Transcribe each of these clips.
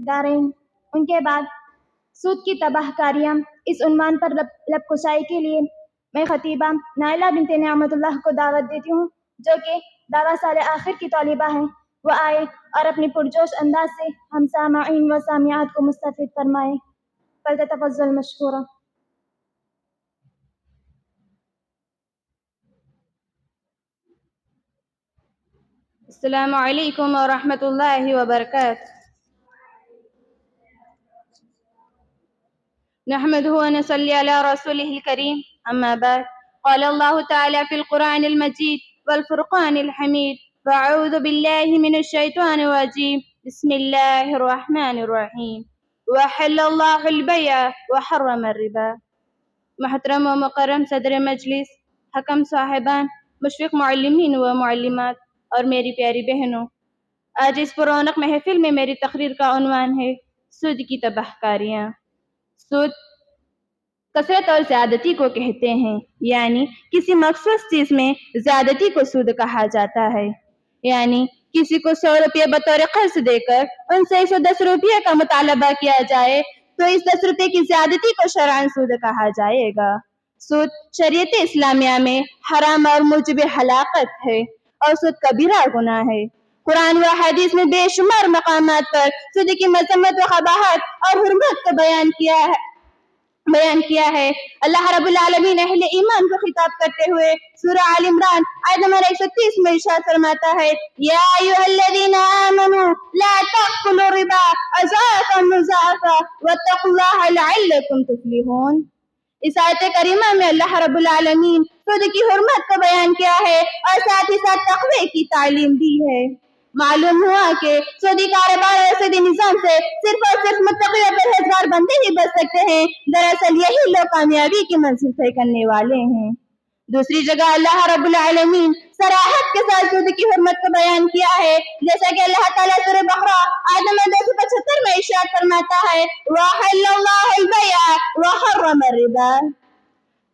دارین۔ ان کے بعد سود کی تباہ کاریاں اس عنوان پر لب کشائی کے لیے میں خطیبہ نائلہ بنت نعمت اللہ کو دعوت دیتی ہوں، جو کہ دعویٰ سال آخر کی طالبہ ہیں۔ وہ آئے اور اپنی پرجوش انداز سے ہم سامعین و سامعات کو مستفید فرمائے۔ فلتتفضل مشکورہ۔ السلام علیکم ورحمۃ اللہ وبرکاتہ۔ نحمده ونصلي على رسوله الكريم، أما بعد، قال الله تعالى في القرآن المجيد والفرقان الحميد: فأعوذ بالله من الشيطان الرجيم، بسم الله الرحمن الرحيم، وحل الله البيع وحرم الربا۔ محترم و مکرم صدر مجلس، حکم صاحبان، مشفق معلمین و معلمات اور میری پیاری بہنوں، آج اس پرونق محفل میں میری تقریر کا عنوان ہے سود کی تباہ کاریاں۔ سود کثرت اور زیادتی کو کہتے ہیں، یعنی کسی مخصوص چیز میں زیادتی کو سود کہا جاتا ہے، یعنی کسی کو 100 روپے بطور قرض دے کر ان سے 110 روپے کا مطالبہ کیا جائے تو اس 10 روپے کی زیادتی کو شرعاً سود کہا جائے گا۔ سود شریعت اسلامیہ میں حرام اور موجب ہلاکت ہے اور سود کبیرہ گناہ ہے۔ قرآن و حدیث میں بے شمار مقامات پر سود کی مذمت و قباحت اور حرمت کو بیان کیا ہے۔ اللہ رب العالمین اہل ایمان کو خطاب کرتے ہوئے سورہ آل عمران آیت نمبر 130 میں ارشاد فرماتا ہے: یا ایھا الذین آمنوا لا تأکلوا الربا اضعافا مضاعفا واتقوا اللہ لعلکم تفلحون۔ اس آیت کریمہ میں اللہ رب العالمین سود کی حرمت کو بیان کیا ہے اور ساتھ ہی ساتھ تقوی کی تعلیم دی ہے۔ معلوم ہوا کہ سودی کاروبار اور سودی نظام سے صرف اور صرف متقی اور پرہیزگار بندے ہی بچ سکتے ہیں۔ دراصل یہی لوگ کامیابی کی منزل طے کرنے والے ہیں۔ دوسری جگہ اللہ رب العالمین صراحت کے ساتھ سود کی حرمت کو بیان کیا ہے، جیسا کہ اللہ تعالیٰ سورہ بقرہ آیت نمبر 275 میں ارشاد فرماتا ہے: وَأَحَلَّ اللَّهُ الْبَيْعَ وَحَرَّمَ الرِّبَا۔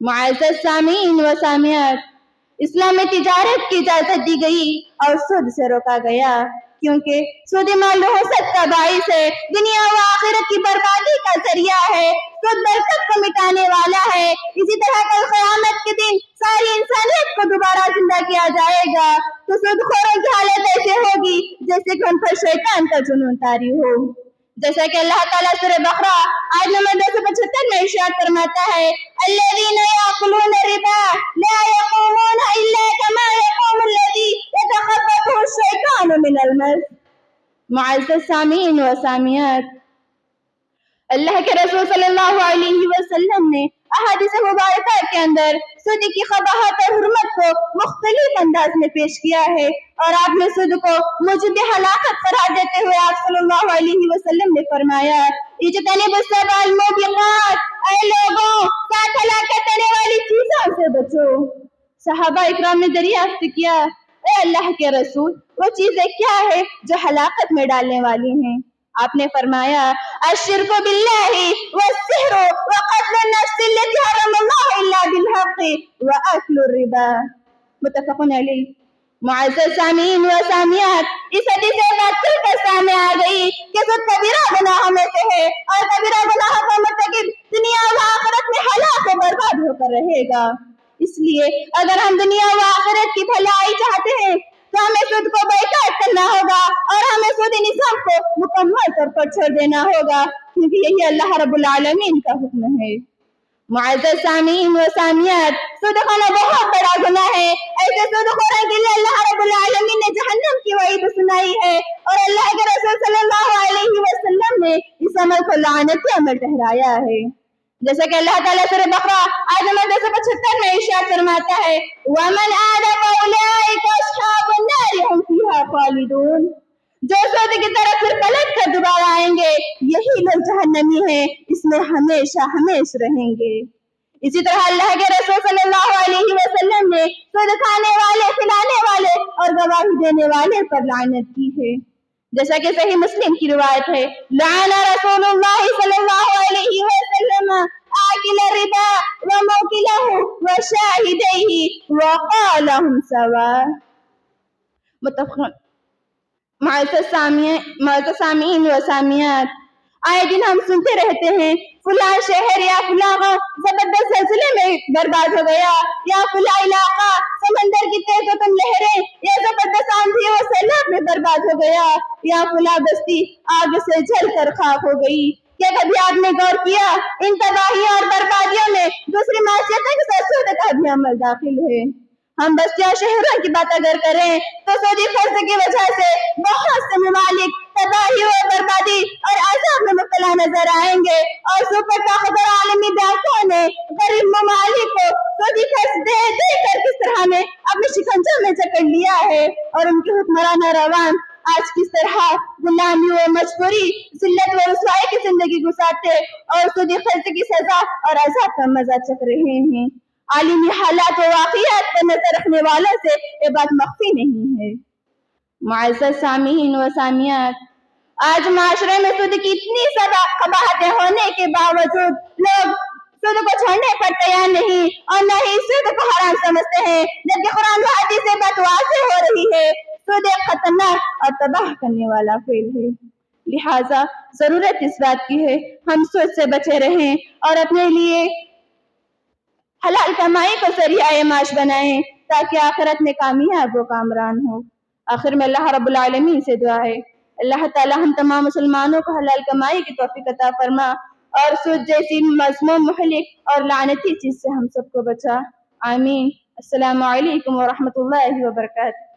معزز سامعین و سامعات، اسلام میں تجارت کی اجازت دی گئی اور سود سے روکا گیا، کیونکہ سودی مال حسد کا باعث ہے، دنیا و آخرت کی بربادی کا ذریعہ ہے، سود برکت کو مٹانے والا ہے۔ اسی طرح کل قیامت کے دن ساری انسانیت کو دوبارہ زندہ کیا جائے گا تو سود خوروں کی حالت ایسے ہوگی جیسے کہ ان پر شیطان کا جنون طاری ہو، جیسا کہ اللہ تعالیٰ سورہ بقرہ آیت نمبر 275 میں ارشاد فرماتا ہے: الذین یأکلون الربا لا یقومون الا کما یقوم الذی یتخبطہ الشیطان من المس۔ معزز سامعین و سامعات، اللہ کے رسول صلی اللہ علیہ وسلم نے احادیث مبارکہ کے اندر سود کی قباحت اور حرمت کو مختلف انداز میں پیش کیا ہے، اور آپ نے سود کو موجب ہلاکت قرار دیتے ہوئے آپ صلی اللہ علیہ وسلم نے فرمایا: اجتنبوا السبع الموبقات، اے لوگوں 7 ہلاکت دینے والی چیزوں سے بچو۔ صحابہ اکرام نے دریافت کیا: اے اللہ کے رسول، وہ چیزیں کیا ہے جو ہلاکت میں ڈالنے والی ہیں؟ آپ نے فرمایا: الشرک باللہ والسحر وقتل النفس التي حرم اللہ الا بالحق واکل الربا۔ متفق علیہ۔ معزز سامعین و سامعات، اس حدیث سے بات کر کر سامنے آ گئی کہ سود کبیرہ گناہوں میں سے ہے اور کبیرہ گناہوں کا مرتکب دنیا و آخرت میں ہلاک و برباد ہو کر رہے گا۔ اس لیے اگر ہم دنیا و آخرت کی بھلائی چاہتے ہیں تو ہمیں سود کو بائیکاٹ کرنا ہوگا اور ہمیں سودی نظام کو مکمل طور پر چھوڑ دینا ہوگا، کیونکہ یہی اللہ رب العالمین کا حکم ہے۔ معزز سامعین و سامعات، سود کھانا بہت بڑا گناہ ہے۔ ایسے سود خوروں کے لیے اللہ رب العالمین نے جہنم کی وعید سنائی ہے، اور اللہ کے رسول صلی اللہ علیہ وسلم نے اس عمل کو لعنتی عمل ٹھہرایا ہے، جیسا کہ اللہ تعالیٰ سورہ بقرہ آیت نمبر 275 میں ارشاد فرماتا ہے: وَمَنْ عَادَ فَأُولَٰئِكَ أَصْحَابُ النَّارِ هُمْ فِيهَا خَالِدُونَ۔ جو سود کی طرف پھر پلٹ کر دوبارہ آئیں گے، یہی لوگ جہنمی ہیں، اس میں ہمیشہ ہمیشہ رہیں گے۔ اسی طرح اللہ کے رسول صلی اللہ علیہ وسلم نے سود کھانے والے، کھلانے والے اور گواہی دینے والے پر لعنت کی ہے، جیسا کہ صحیح مسلم کی روایت ہے: لعن رسول اللہ صلی اللہ علیہ وسلم آکل الربا وموکلہ وشاہدیہ وقالہم سوا۔ معزز سامعین و سامعات، آئے دن ہم سنتے رہتے ہیں فلاں شہر یا فلاں گاؤں زبردست زلزلے میں برباد ہو گیا، یا فلاں علاقہ سمندر کی تیز و تند لہریں یا زبردست آندھی اور سیلاب میں برباد ہو گیا، یا فلاں بستی آگ سے جل کر خاک ہو گئی۔ کیا کبھی آپ نے غور کیا ان تباہیوں اور بربادیوں میں دوسری معاشیتوں کے ساتھ سود کا بھی عمل داخل ہے؟ ہم بستیاں شہروں کی بات اگر کریں تو سعودی قرض کی وجہ سے بہت سے ممالک تباہی اور بربادی اور عذاب میں مبتلا نظر آئیں گے، اور سپر طاقتور عالمی بینکوں نے غریب ممالک کو سعودی قرض دے دے کر کس طرح نے اپنے شکنجے میں جکڑ لیا ہے، اور ان کے حکمران اور عوام آج کس طرح غلامی و مجبوری، ذلت و رسوائی کی زندگی گزارتے اور سعودی قرض کی سزا اور عذاب کا مزہ چکھ رہے ہیں۔ عالمی حالات و واقعات پر نظر رکھنے والوں سے یہ بات مخفی نہیں ہے۔ معزز سامعین و سامعات، آج معاشرے میں سود کی اتنی قباحتیں ہونے کے باوجود لوگ سود کو چھوڑنے پر تیار نہیں اور نہ ہی سود کو حرام سمجھتے ہیں، جبکہ قرآن و حدیث سے بات واضح ہو رہی ہے سود ایک خطرناک اور تباہ کرنے والا فعل ہے۔ لہٰذا ضرورت اس بات کی ہے ہم سود سے بچے رہیں اور اپنے لیے حلال کمائی کو ذریعہ معاش بنائیں تاکہ آخرت میں کامیاب و کامران ہو۔ آخر میں اللہ رب العالمین سے دعا ہے اللہ تعالی ہم تمام مسلمانوں کو حلال کمائی کی توفیق عطا فرما اور سود جیسی مذموم مہلک اور لعنتی چیز سے ہم سب کو بچا، آمین۔ السلام علیکم ورحمۃ اللہ وبرکاتہ۔